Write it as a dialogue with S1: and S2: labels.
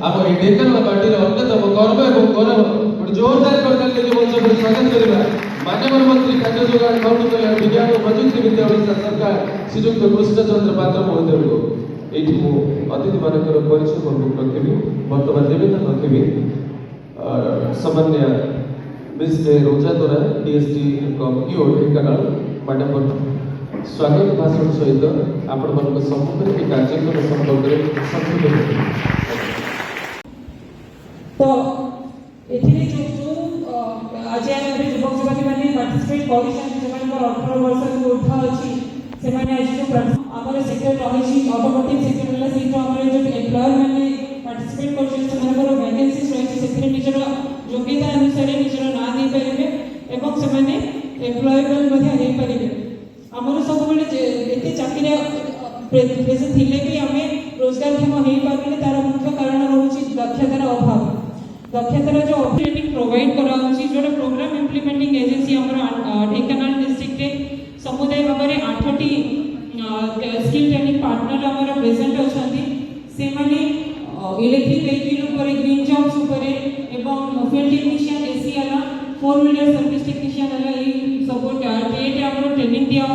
S1: आप ढेंकानाल पार्टी अन्यतम गर्व और गौरव गोटे जोरदार करताली लेके मंच पर स्वागत करवा माननीय मंत्री खाद्य जोगाण खनि कल्याण विज्ञान और प्रजुक्ति विद्या ओडिशा सरकार श्रीजुक्त कृष्णचंद्र पात्र महोदय को एठी मु अतिथि मानकर परिचय प्रमुख रखिबी वर्तमान निवेदन रखिबी सामान्य मिस रोजा द्वारा डीएसटी ईओ ढेंकानाल मैडम स्वागत भाषण सहित आपण मन सम्मुख में कार्यक्रम संपर्क संक्षिप्त
S2: तो एथिरे जो आज आम युवक युवती मैंने पार्टिसिपेट कर 18 वर्ष ऊर्ध्व अच्छी से आज जो आम सेक्टर रही ऑटोमोटिव सेक्टर है जो एम्प्लॉयर मैंने पार्टिसिपेट कर वैकेंसी रही निजर योग्यता अनुसार निजर ना दे पारे और एम्प्लॉयबल हो पारे आमर सब एत चाकरी प्रेजेंट थे भी आम रोजगारक्षम हो पारे तार मुख्य कारण रोचे दक्षतार अभाव दक्षतार जो ट्रेनिंग प्रोवाइड कराऊँगी जो program implementing agency Dhenkanal district में समुदाय भाव में 8टी स्किल ट्रेनिंग पार्टनर आमर प्रेजेंट अच्छा से मैंने electric vehicle green jobs field technician AC 4 wheeler service technician सब ट्रेड ट्रेनिंग दिया